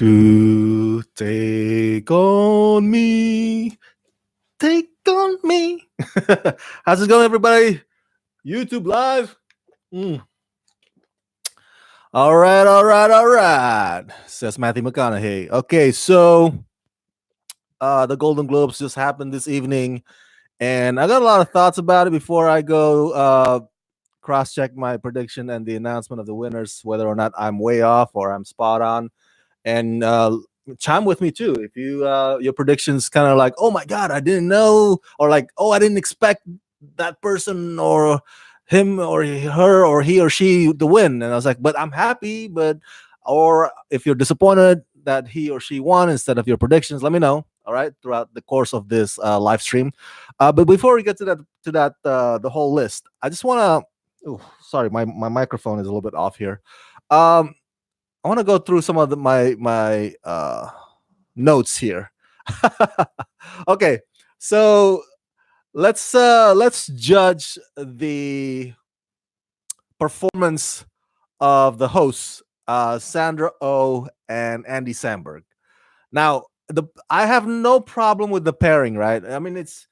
To take on me, take on me. How's it going, everybody? YouTube live. Mm. All right, all right, all right. Says Matthew McConaughey. Okay, so the Golden Globes just happened this evening, and I got a lot of thoughts about it before I go cross-check my prediction and the announcement of the winners, whether or not I'm way off or I'm spot on. And chime with me too if you your predictions kind of like, oh my god, I didn't know, or like, oh, I didn't expect that person or him or her or he or she to win, and I was like, but I'm happy. But or if you're disappointed that he or she won instead of your predictions, let me know, all right, throughout the course of this live stream. But before we get to that the whole list, I just want to, sorry, my microphone is a little bit off here. um I want to go through some of my notes here. Okay, so let's judge the performance of the hosts, Sandra Oh and Andy Samberg. Now, I have no problem with the pairing, right? I mean, it's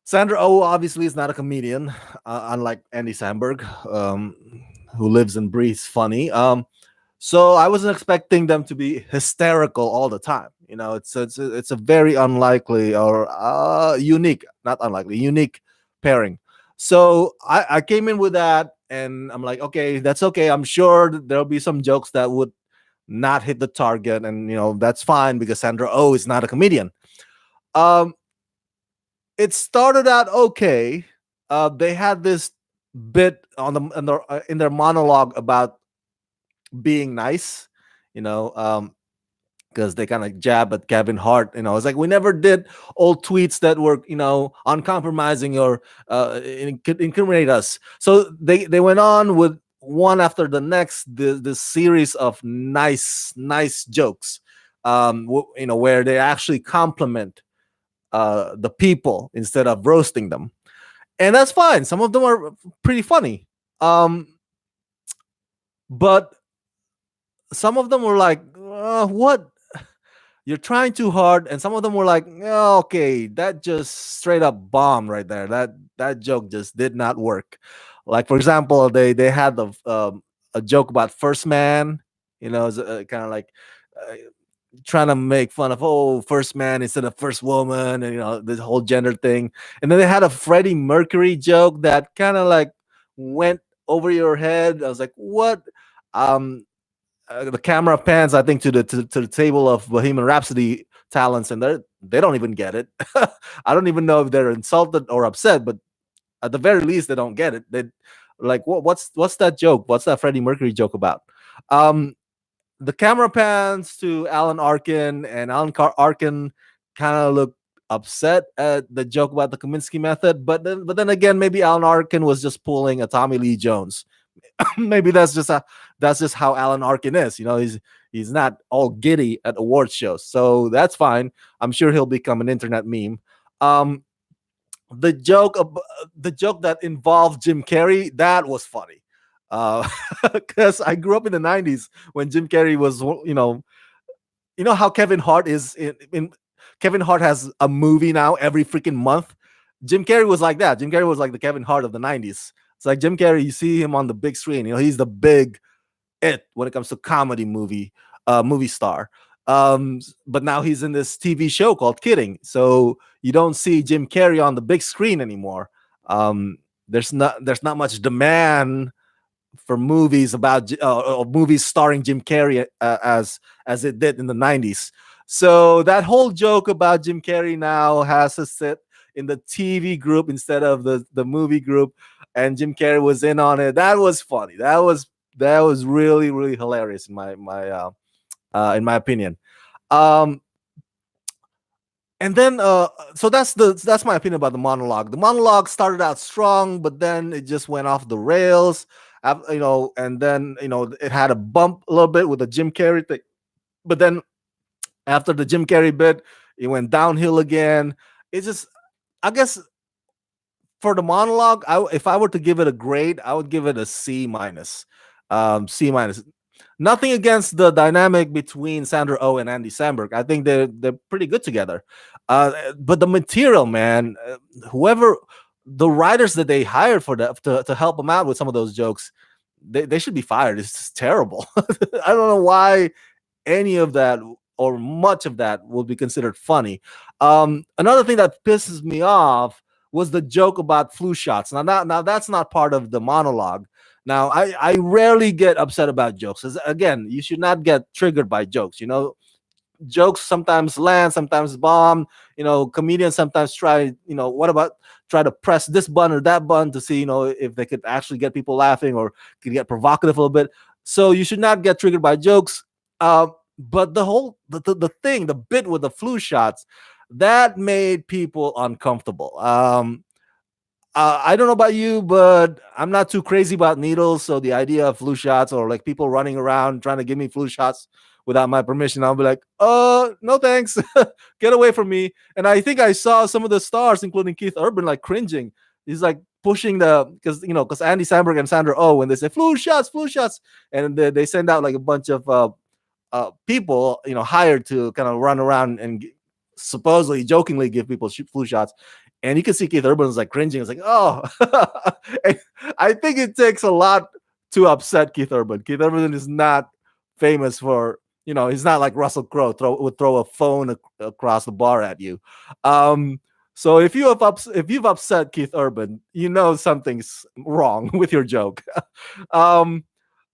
Sandra Oh obviously is not a comedian, unlike Andy Samberg, who lives and breathes funny. So I wasn't expecting them to be hysterical all the time. You know, it's a very unlikely or unique, not unlikely, unique pairing. So I came in with that, and I'm like, okay, that's okay. I'm sure that there'll be some jokes that would not hit the target, and that's fine because Sandra Oh is not a comedian. Um, it started out okay. They had this bit in their monologue about being nice, you know, because they kind of jab at Kevin Hart. It's like we never did old tweets that were, uncompromising or incriminate us. So they went on with one after the next, this series of nice jokes, where they actually compliment the people instead of roasting them, and that's fine. Some of them are pretty funny, but some of them were like, what? You're trying too hard. And some of them were like, "Oh, okay, that just straight up bomb right there. That joke just did not work." Like, for example, they had a joke about First Man, kind of like uh, trying to make fun of, oh, First Man instead of First Woman, and this whole gender thing. And then they had a Freddie Mercury joke that kind of like went over your head. I was like, what? Um, the camera pans, I think, to the table of Bohemian Rhapsody talents, and they don't even get it. I don't even know if they're insulted or upset, but at the very least, they don't get it. They like, what's that joke? What's that Freddie Mercury joke about? Um, the camera pans to Alan Arkin, and Arkin kind of looked upset at the joke about the Kaminsky method, but then again, maybe Alan Arkin was just pulling a Tommy Lee Jones. Maybe that's just how Alan Arkin is. He's not all giddy at award shows, so that's fine. I'm sure he'll become an internet meme. Um, the joke the joke that involved Jim Carrey, that was funny, because I grew up in the '90s when Jim Carrey was, how Kevin Hart is in Kevin Hart has a movie now every freaking month. Jim Carrey was like that. Jim Carrey was like the Kevin Hart of the '90s. It's like Jim Carrey, you see him on the big screen. He's the big it when it comes to comedy movie star. But now he's in this TV show called Kidding. So you don't see Jim Carrey on the big screen anymore. There's not much demand for movies about movies starring Jim Carrey as it did in the '90s. So that whole joke about Jim Carrey now has to sit in the TV group instead of the movie group, and Jim Carrey was in on it. That was funny. That was really really hilarious in my opinion. Um, and then so that's my opinion about the monologue. The monologue started out strong, but then it just went off the rails. And then it had a bump a little bit with the Jim Carrey thing, but then after the Jim Carrey bit, it went downhill again. It's just, I guess, for the monologue, if I were to give it a grade, I would give it a C minus. C minus. Nothing against the dynamic between Sandra Oh and Andy Samberg. I think they're pretty good together. But the material, man, whoever the writers that they hired for that to help them out with some of those jokes, they should be fired. It's just terrible. I don't know why any of that or much of that will be considered funny. Another thing that pisses me off was the joke about flu shots. Now that's not part of the monologue. Now I rarely get upset about jokes. Again, you should not get triggered by jokes. Jokes sometimes land, sometimes bomb. Comedians sometimes try. What about try to press this button or that button to see if they could actually get people laughing or could get provocative a little bit. So you should not get triggered by jokes. Uh, but the thing, the bit with the flu shots, that made people uncomfortable. I don't know about you, but I'm not too crazy about needles. So the idea of flu shots or like people running around trying to give me flu shots without my permission, I'll be like, no thanks, get away from me. And I think I saw some of the stars, including Keith Urban, like cringing. He's like pushing because Andy Samberg and Sandra Oh, when they say flu shots, and they send out like a bunch of people, hired to kind of run around and supposedly jokingly give people flu shots. And you can see Keith Urban is like cringing. It's like, oh, I think it takes a lot to upset Keith Urban. Keith Urban is not famous for, he's not like Russell Crowe would throw a phone across the bar at you. So if you've upset Keith Urban, something's wrong with your joke. um,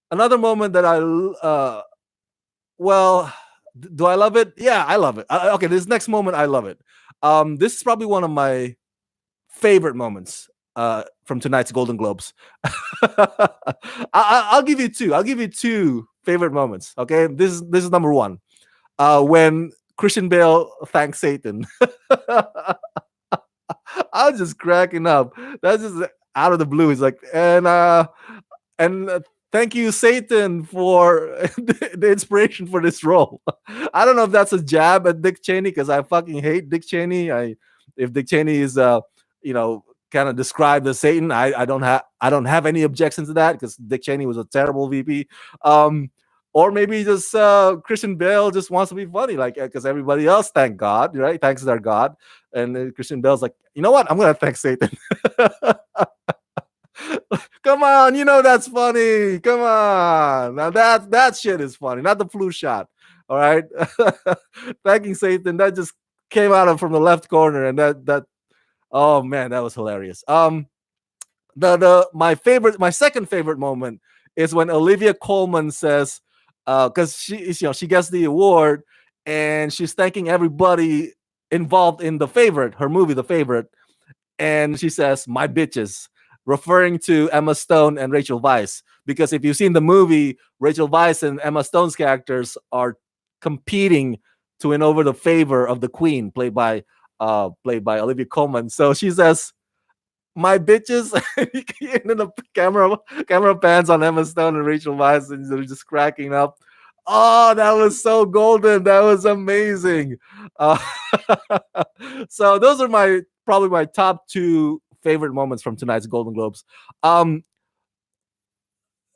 Another moment that well, do I love it? Yeah, I love it. Okay, this next moment, I love it. This is probably one of my favorite moments from tonight's Golden Globes. I'll give you two. I'll give you two favorite moments. Okay, this is number one. When Christian Bale thanks Satan. I was just cracking up. That's just out of the blue. He's like, and thank you, Satan, for the inspiration for this role. I don't know if that's a jab at Dick Cheney because I fucking hate Dick Cheney. If Dick Cheney is you know kind of described as Satan, I don't have any objection to that because Dick Cheney was a terrible VP. Or maybe just Christian Bale just wants to be funny, like because everybody else, thank God, right? Thanks their God, and Christian Bale's like, you know what? I'm gonna thank Satan. Come on, that's funny. Come on, now that shit is funny, not the flu shot. All right, thanking Satan, that just came out of from the left corner, and that oh man, that was hilarious. The my second favorite moment is when Olivia Colman says, because she gets the award and she's thanking everybody involved in her movie, The Favorite, and she says, "My bitches," referring to Emma Stone and Rachel Weisz. Because if you've seen the movie, Rachel Weisz and Emma Stone's characters are competing to win over the favor of the Queen, played by Olivia Colman. So she says, "My bitches," and then the camera pans on Emma Stone and Rachel Weisz, and they're just cracking up. Oh, that was so golden. That was amazing. Uh, so those are probably my top two favorite moments from tonight's Golden Globes. Um,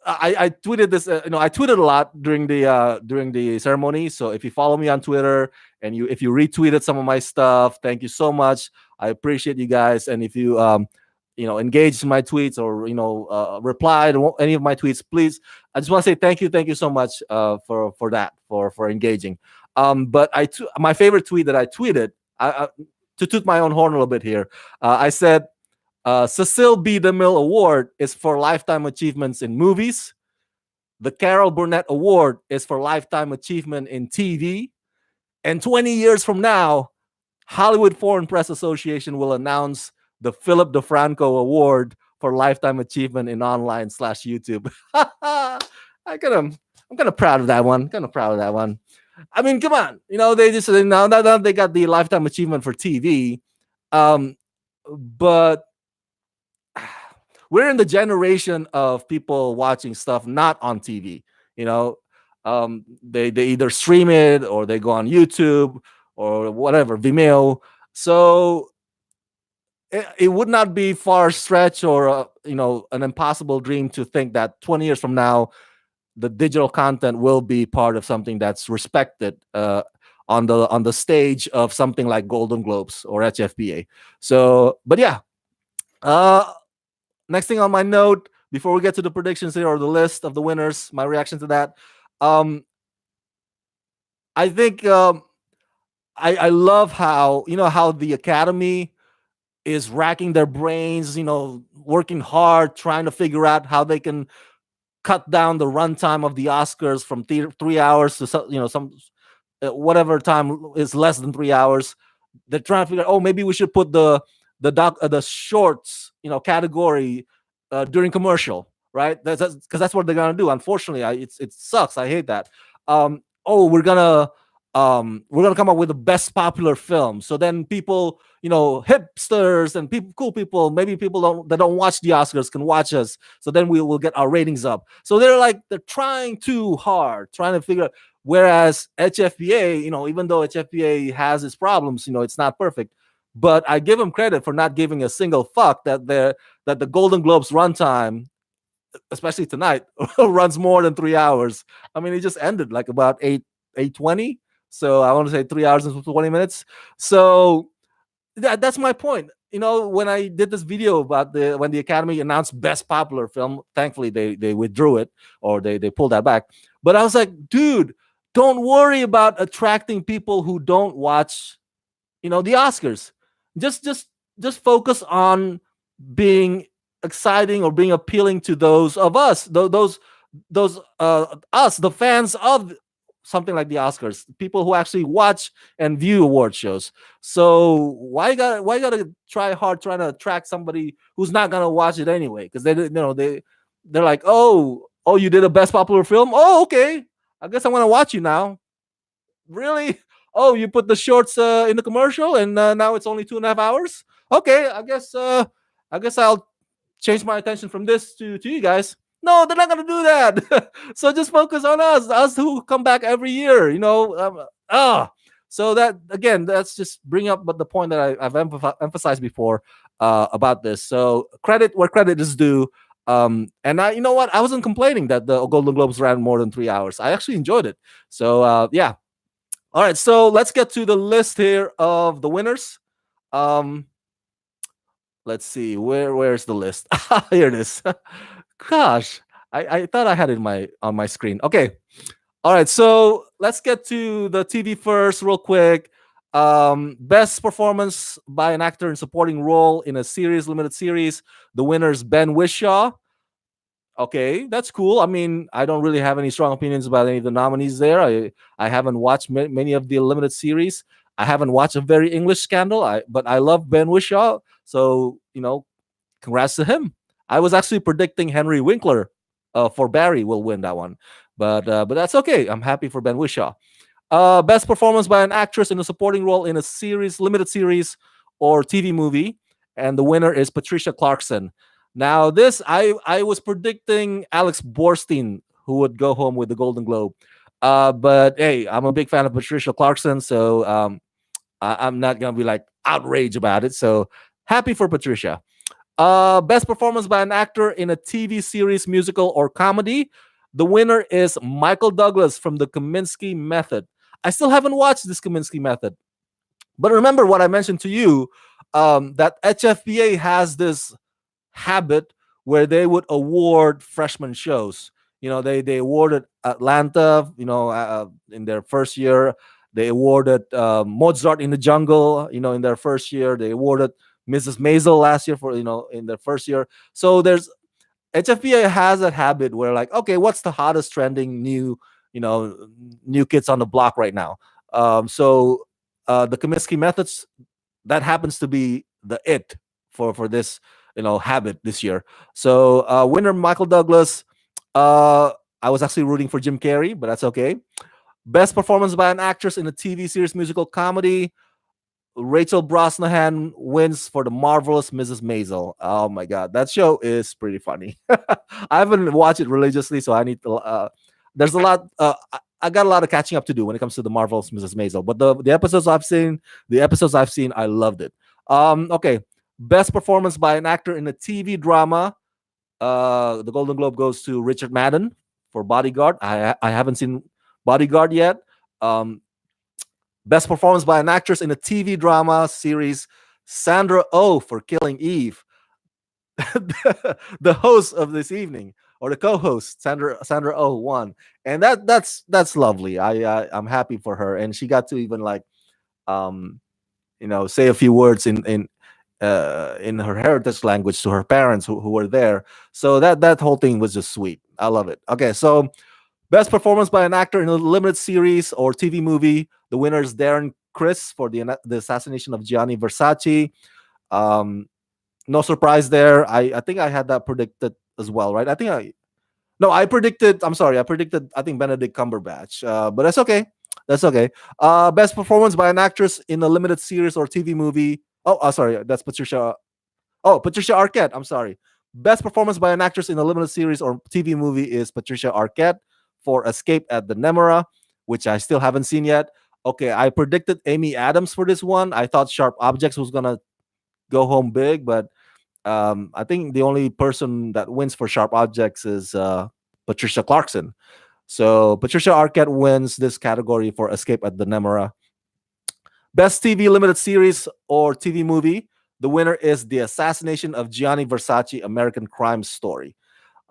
I tweeted this. I tweeted a lot during the ceremony. So if you follow me on Twitter and if you retweeted some of my stuff, thank you so much. I appreciate you guys. And if you engaged in my tweets or replied to any of my tweets, please, I just want to say thank you so much for that for engaging. But my favorite tweet that I tweeted, to toot my own horn a little bit here, I said, Cecile B. DeMille Award is for lifetime achievements in movies. The Carol Burnett Award is for lifetime achievement in TV. And 20 years from now, Hollywood Foreign Press Association will announce the Philip DeFranco Award for lifetime achievement in online/YouTube. I'm kind of proud of that one. Kind of proud of that one. I mean, come on, they just now they got the lifetime achievement for TV, but we're in the generation of people watching stuff not on TV. They either stream it or they go on YouTube or whatever, Vimeo. So it would not be far stretch or an impossible dream to think that 20 years from now the digital content will be part of something that's respected on the stage of something like Golden Globes or HFPA. So, but yeah, uh, next thing on my note before we get to the predictions here or the list of the winners, my reaction to that. Um, I think I love how how the Academy is racking their brains, working hard, trying to figure out how they can cut down the runtime of the Oscars from 3 hours to some whatever time is less than 3 hours. They're trying to figure out, oh, maybe we should put the shorts category during commercial, right? That's because that's what they're gonna do. Unfortunately, it sucks. I hate that. Oh, we're gonna come up with the best popular film. So then people, hipsters and people, cool people, maybe people that don't watch the Oscars can watch us. So then we will get our ratings up. So they're trying too hard, trying to figure out. Whereas HFPA, even though HFPA has its problems, it's not perfect. But I give them credit for not giving a single fuck that the Golden Globes runtime, especially tonight, runs more than 3 hours. I mean, it just ended like about 8:20. So I want to say 3 hours and 20 minutes. So that's my point. When I did this video about when the Academy announced Best Popular Film, thankfully they withdrew it or they pulled that back. But I was like, dude, don't worry about attracting people who don't watch, the Oscars. Just focus on being exciting or being appealing to those of us, those us, the fans of something like the Oscars, people who actually watch and view award shows. So why you gotta try hard trying to attract somebody who's not gonna watch it anyway? Because they're like, oh, you did a best popular film. Oh, okay. I guess I want to watch you now. Really? Oh, you put the shorts in the commercial, and now it's only 2.5 hours. Okay, I guess I'll change my attention from this to you guys. No, they're not gonna do that. So just focus on us who come back every year. So that again, that's just bring up but the point that I've emphasized before about this. So credit where credit is due. And you know what? I wasn't complaining that the Golden Globes ran more than 3 hours. I actually enjoyed it. So yeah. All right. So let's get to the list here of the winners. Um, let's see where's the list. Here it is. Gosh, I thought I had it on my screen. Okay. All right, so let's get to the TV first real quick. Best performance by an actor in supporting role in a series, limited series. The winner is Ben Whishaw. Okay, that's cool. I mean, I don't really have any strong opinions about any of the nominees there. I haven't watched many of the limited series. I haven't watched A Very English Scandal. But I love Ben Whishaw, so congrats to him. I was actually predicting Henry Winkler for Barry will win that one, but that's okay. I'm happy for Ben Whishaw. Best performance by an actress in a supporting role in a series, limited series, or TV movie, and the winner is Patricia Clarkson. Now, this I was predicting Alex Borstein who would go home with the Golden Globe, but hey, I'm a big fan of Patricia Clarkson, so I'm not gonna be like outraged about it. So happy for Patricia. Best performance by an actor in a TV series, musical, or comedy. The winner is Michael Douglas from the Kominsky Method. I still haven't watched this Kominsky Method, but remember what I mentioned to you, that HFPA has this habit where they would award freshman shows. They awarded Atlanta, in their first year. They awarded Mozart in the Jungle, in their first year. They awarded Mrs. Maisel last year for in their first year. So there's HFPA has that habit where like, okay, what's the hottest trending new kids on the block right now? The Kominsky methods, that happens to be the it for this habit this year. So winner Michael Douglas. I was actually rooting for Jim Carrey, but that's okay. Best performance by an actress in a TV series, musical, comedy. Rachel Brosnahan wins for The Marvelous Mrs. Maisel. Oh my god, that show is pretty funny. I haven't watched it religiously, so I need to. There's a lot. I got a lot of catching up to do when it comes to The Marvelous Mrs. Maisel. But the episodes I've seen, I loved it. Okay, best performance by an actor in a TV drama. The Golden Globe goes to Richard Madden for Bodyguard. I haven't seen Bodyguard yet. Um, Best performance by an actress in a TV drama series, Sandra Oh for Killing Eve. The host of this evening, or the co-host, Sandra Oh won, and that's lovely. I'm happy for her, and she got to even like um say a few words in her heritage language to her parents who were there. So that whole thing was just sweet. I love it. Okay, so best performance by an actor in a limited series or TV movie. The winner is Darren Chris for the assassination of Gianni Versace. Um, no surprise there. I think I had that predicted as well, right? I think I no, I predicted. I'm sorry, I predicted. I think Benedict Cumberbatch, but that's okay. That's okay. Best performance by an actress in a limited series or TV movie. Oh, sorry, that's Patricia. Oh, Patricia Arquette. I'm sorry. Best performance by an actress in a limited series or TV movie is Patricia Arquette for Escape at the Nemera, which I still haven't seen yet. Okay, I predicted Amy Adams for this one. I thought Sharp Objects was gonna go home big, but I think the only person that wins for Sharp Objects is Patricia Clarkson. So Patricia Arquette wins this category for Escape at the Nemera. Best TV limited series or TV movie. The winner is The Assassination of Gianni Versace, American Crime Story.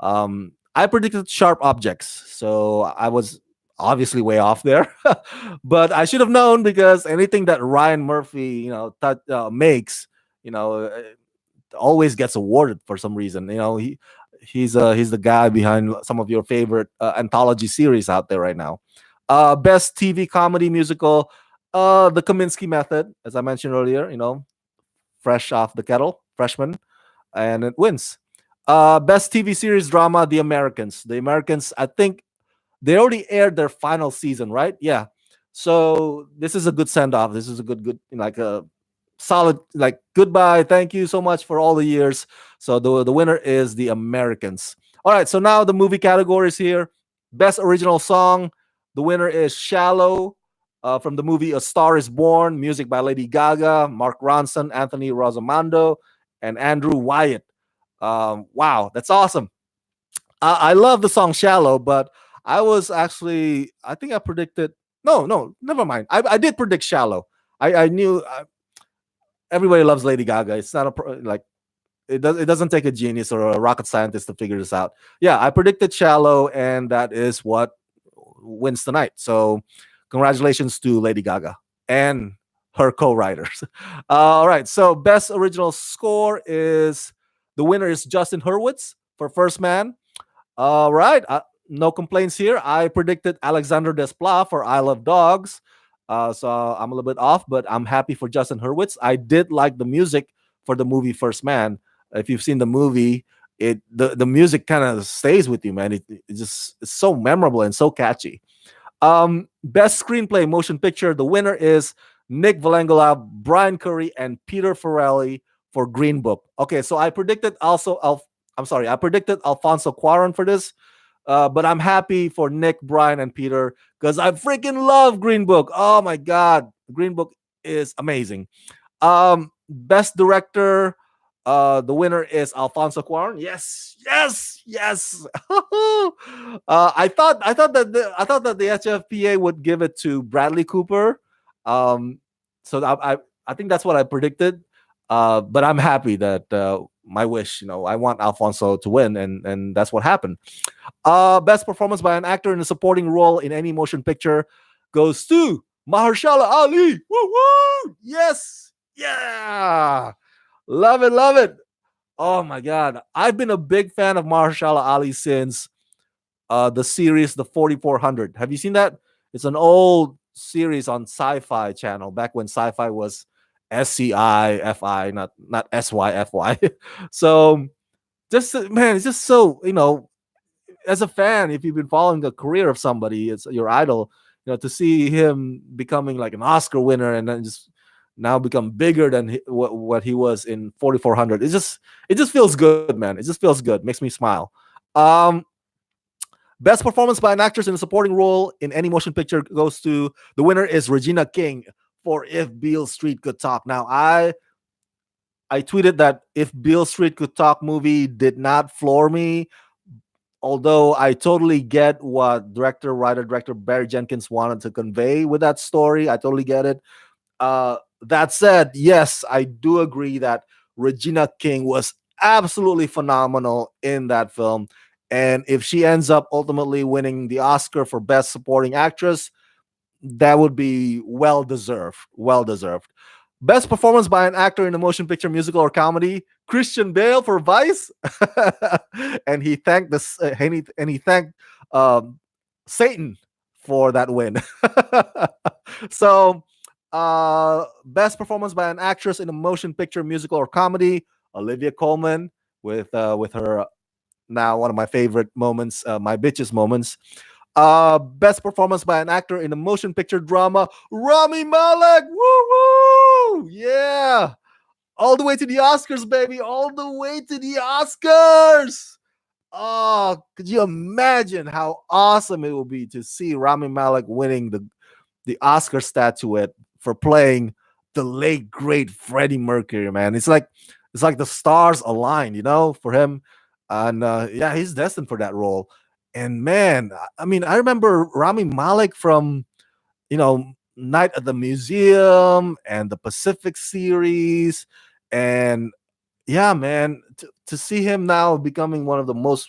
I predicted Sharp Objects, so I was obviously way off there, but I should have known because anything that Ryan Murphy, makes, you know, always gets awarded for some reason. He's the guy behind some of your favorite anthology series out there right now. Best TV comedy musical, The Kaminsky Method, as I mentioned earlier. Fresh off the kettle, freshman, and it wins. Best TV series drama, The Americans. The Americans, I think they already aired their final season, right? Yeah. So this is a good send off. This is a good like a solid like goodbye. Thank you so much for all the years. So the winner is The Americans. All right. So now the movie categories here. Best original song. The winner is Shallow from the movie A Star Is Born. Music by Lady Gaga, Mark Ronson, Anthony Rosamando, and Andrew Wyatt. Wow, that's awesome. I love the song Shallow, but I think I predicted. No, no, never mind. I did predict Shallow. I knew everybody loves Lady Gaga. It's not like it doesn't take a genius or a rocket scientist to figure this out. Yeah, I predicted Shallow, and that is what wins tonight. So, congratulations to Lady Gaga and her co-writers. All right, so best original score is the winner is Justin Hurwitz for First Man. All right. No complaints here. I predicted Alexander Desplat for I Love Dogs. So I'm a little bit off, but I'm happy for Justin Hurwitz. I did like the music for the movie First Man. If you've seen the movie, the music kind of stays with you, man. It's so memorable and so catchy. Best screenplay motion picture. The winner is Nick Valengola, Brian Curry, and Peter Farrelly for Green Book. Okay, so I predicted also I'm sorry, I predicted Alfonso Cuarón for this, but I'm happy for Nick, Brian, and Peter because I freaking love Green Book. Oh my god, Green Book is amazing. Best director, the winner is Alfonso Cuarón. Yes, yes, yes. I thought that the HFPA would give it to Bradley Cooper. Um, so I think that's what I predicted. But I'm happy that my wish, I want Alfonso to win, and that's what happened. Best performance by an actor in a supporting role in any motion picture goes to Mahershala Ali. Woo woo! Yes, yeah, love it, love it. Oh my god, I've been a big fan of Mahershala Ali since the series The 4400. Have you seen that? It's an old series on Sci-Fi Channel back when Sci-Fi was SCIFI, not SYFY. So just man, it's just so as a fan, if you've been following the career of somebody, it's your idol. To see him becoming like an Oscar winner and then just now become bigger than what he was in 4400. It just feels good, man. It just feels good. Makes me smile. Um, Best performance by an actress in a supporting role in any motion picture goes to the winner is Regina King for If Beale Street Could Talk. Now, I tweeted that If Beale Street Could Talk movie did not floor me although I totally get what writer director Barry Jenkins wanted to convey with that story. I totally get it. That said, yes, I do agree that Regina King was absolutely phenomenal in that film. And if she ends up ultimately winning the Oscar for Best Supporting Actress, that would be well deserved. Well deserved. Best performance by an actor in a motion picture, musical, or comedy: Christian Bale for Vice, and he thanked this, and he thanked um, Satan for that win. So, best performance by an actress in a motion picture, musical, or comedy: Olivia Colman with her now one of my favorite moments, my bitches moments. Best performance by an actor in a motion picture drama: Rami Malek. Woo woo! Yeah, all the way to the Oscars, baby, all the way to the Oscars. Oh, could you imagine how awesome it would be to see Rami Malek winning the Oscar statuette for playing the late great Freddie Mercury, man. It's like the stars aligned, for him, and yeah, he's destined for that role. And man, I mean, I remember Rami Malek from Night at the Museum and the Pacific series, and yeah, man, to see him now becoming one of the most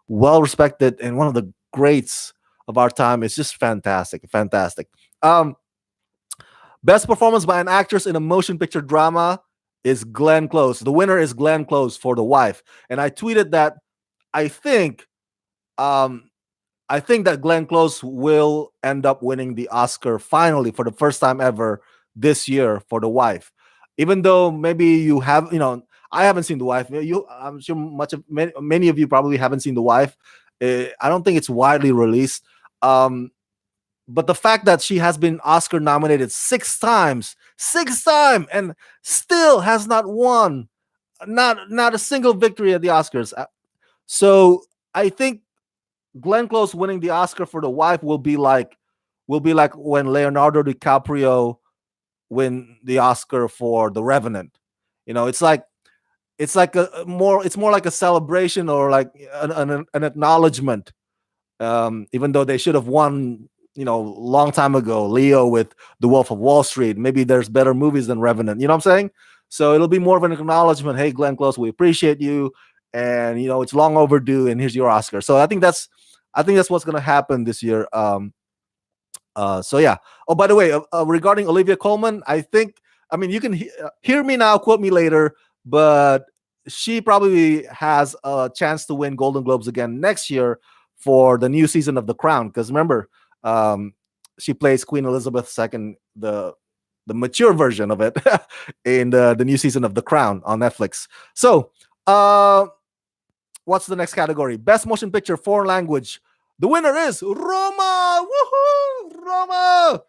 well respected and one of the greats of our time is just fantastic, fantastic. Um, Best performance by an actress in a motion picture drama is Glenn Close. The winner is Glenn Close for The Wife, and I tweeted that I think um, I think that Glenn Close will end up winning the Oscar finally for the first time ever this year for The Wife. Even though maybe you have, I haven't seen The Wife. I'm sure many of you probably haven't seen The Wife. I don't think it's widely released. Um, but the fact that she has been Oscar nominated six times, and still has not won, not a single victory at the Oscars. So I think Glenn Close winning the Oscar for The Wife will be like when Leonardo DiCaprio win the Oscar for The Revenant. It's more like a celebration or like an acknowledgement. Even though they should have won, long time ago, Leo with The Wolf of Wall Street. Maybe there's better movies than Revenant. You know what I'm saying? So it'll be more of an acknowledgement. Hey, Glenn Close, we appreciate you, and it's long overdue, and here's your Oscar. So I think that's what's gonna happen this year. So yeah. Oh, by the way, regarding Olivia Colman, I mean, you can hear me now, quote me later, but she probably has a chance to win Golden Globes again next year for the new season of The Crown. Because remember, um, she plays Queen Elizabeth II, the mature version of it, in the new season of The Crown on Netflix. So, what's the next category? Best motion picture, foreign language. The winner is Roma. Woohoo! Roma.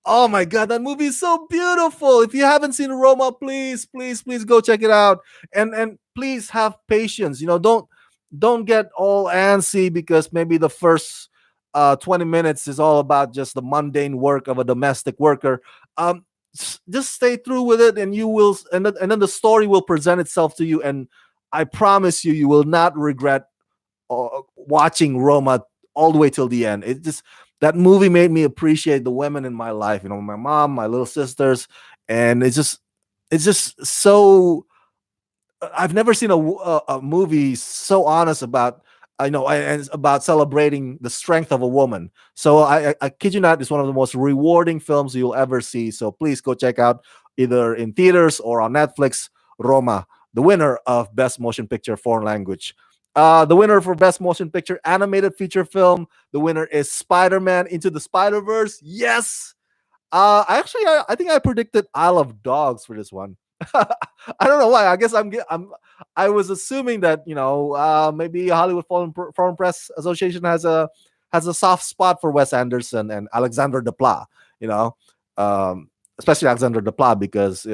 Oh my god, that movie is so beautiful. If you haven't seen Roma, please, please, please go check it out. And please have patience. Don't get all antsy because maybe the first 20 minutes is all about just the mundane work of a domestic worker. Just stay through with it, and you will, and then the story will present itself to you, and I promise you, you will not regret watching Roma all the way till the end. It just That movie made me appreciate the women in my life. My mom, my little sisters, and it's just so. I've never seen a movie so honest about and it's about celebrating the strength of a woman. So I kid you not, it's one of the most rewarding films you'll ever see. So please go check out either in theaters or on Netflix. Roma, the winner of Best Motion Picture Foreign Language. The winner for Best Motion Picture Animated Feature Film. The winner is Spider-Man Into the Spider-Verse. Yes. I think I predicted Isle of Dogs for this one. I don't know why. I guess I was assuming that maybe Hollywood Foreign Press Association has a soft spot for Wes Anderson and Alexander Desplat. You know, especially Alexander Desplat because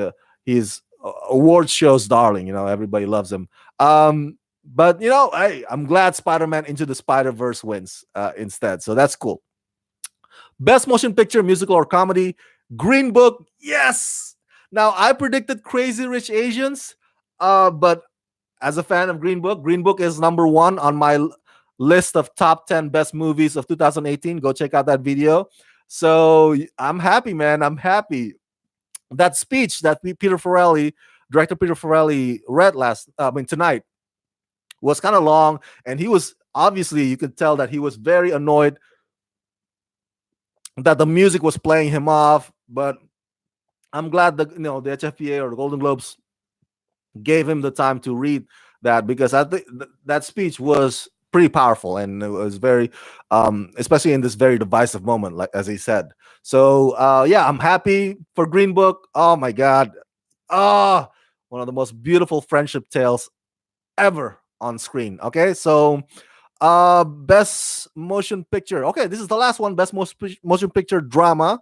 he's award shows darling. Everybody loves him. But I'm glad Spider-Man Into the Spider-Verse wins instead. So that's cool. Best motion picture, musical or comedy. Green Book, yes. Now I predicted Crazy Rich Asians, but as a fan of Green Book is number one on list of top 10 best movies of 2018. Go check out that video. So I'm happy, man. I'm happy. That speech that Peter Farrelly, director Peter Farrelly, read tonight was kind of long, and he was obviously, you could tell that he was very annoyed that the music was playing him off. But I'm glad that the HFPA or the Golden Globes gave him the time to read that, because I think that speech was pretty powerful, and it was very, especially in this very divisive moment, like as he said. So yeah, I'm happy for Green Book. Oh my God, ah, one of the most beautiful friendship tales ever on screen. Okay, so best motion picture. Okay, this is the last one. Best motion picture drama,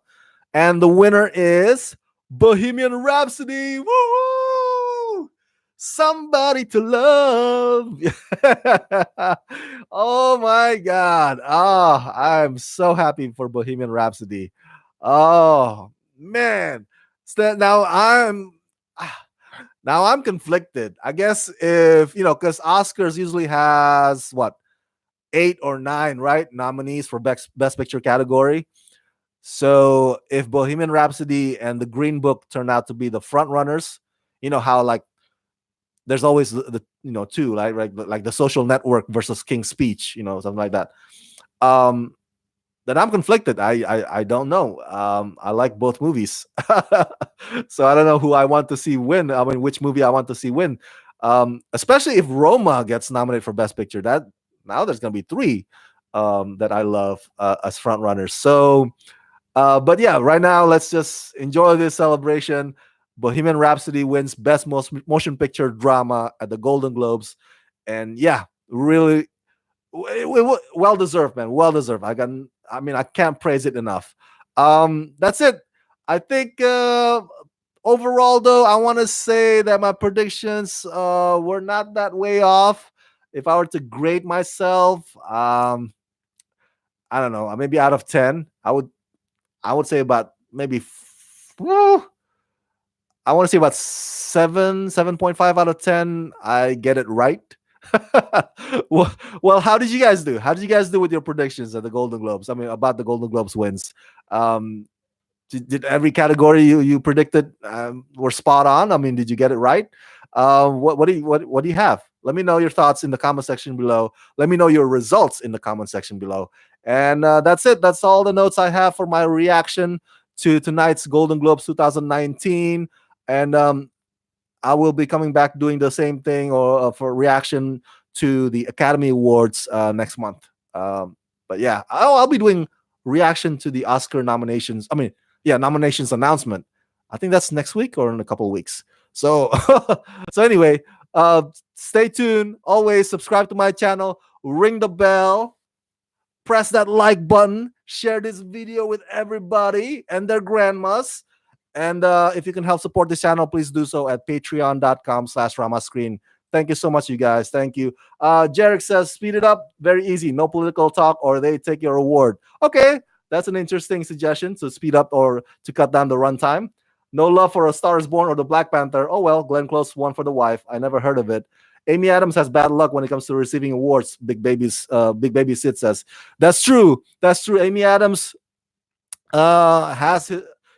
and the winner is Bohemian Rhapsody. Woo! Somebody to love. Oh my God. Oh, I'm so happy for Bohemian Rhapsody. Oh man. So now I'm conflicted. I guess, if because Oscars usually has what, 8 or 9, right, nominees for best picture category. So if Bohemian Rhapsody and the Green Book turn out to be the front runners, how, like, there's always the two, right? Right, like The Social Network versus King's Speech, something like that. Then I'm conflicted. I don't know. I like both movies, so I don't know who I want to see win. I mean, which movie I want to see win. Especially if Roma gets nominated for Best Picture. That now there's gonna be 3 that I love as front runners. So, but yeah, right now let's just enjoy this celebration. Bohemian Rhapsody wins Best Motion Picture Drama at the Golden Globes, and yeah, really well deserved, man. Well deserved. I can't praise it enough. That's it. I think overall, though, I want to say that my predictions were not that way off. If I were to grade myself, I don't know, maybe out of 10, I would say about maybe I want to say about 7.5 out of 10. I get it right. well, how did you guys do? How did you guys do with your predictions at the Golden Globes? I mean, about the Golden Globes wins. Um, did every category you predicted were spot on? I mean, did you get it right? What do you have? Let me know your thoughts in the comment section below. Let me know your results in the comment section below. And that's it. That's all the notes I have for my reaction to tonight's Golden Globes 2019. And I will be coming back doing the same thing, or for reaction to the Academy Awards next month. But yeah, I'll be doing reaction to the Oscar nominations. I mean, yeah, nominations announcement. I think that's next week or in a couple of weeks. So, so anyway, stay tuned. Always subscribe to my channel, ring the bell, press that like button, share this video with everybody and their grandmas. And if you can help support this channel, please do so at patreon.com/ramascreen. Thank you so much, you guys. Thank you. Jarek says, speed it up. Very easy. No political talk or they take your award. Okay, that's an interesting suggestion, to speed up or to cut down the runtime. No love for A Star is Born or the Black Panther. Oh, well, Glenn Close won for The Wife. I never heard of it. Amy Adams has bad luck when it comes to receiving awards. Big Baby Sid says. That's true. That's true. Amy Adams has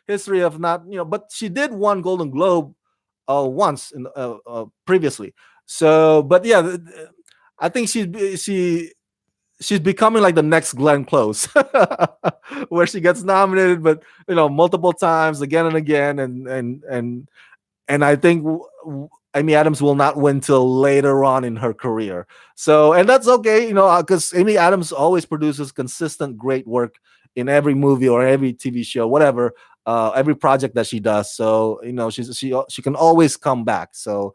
history of not, but she did won Golden Globe once in previously. So, but yeah, I think she's becoming like the next Glenn Close, where she gets nominated, but multiple times, again and again, and I think Amy Adams will not win till later on in her career. So, and that's okay, because Amy Adams always produces consistent, great work in every movie or every TV show, whatever, every project that she does. So, she can always come back. So,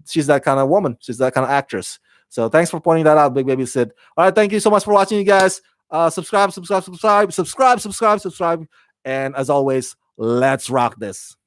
she's that kind of woman. She's that kind of actress. So, thanks for pointing that out, Big Baby Sid. All right, thank you so much for watching, you guys. Subscribe. And as always, let's rock this.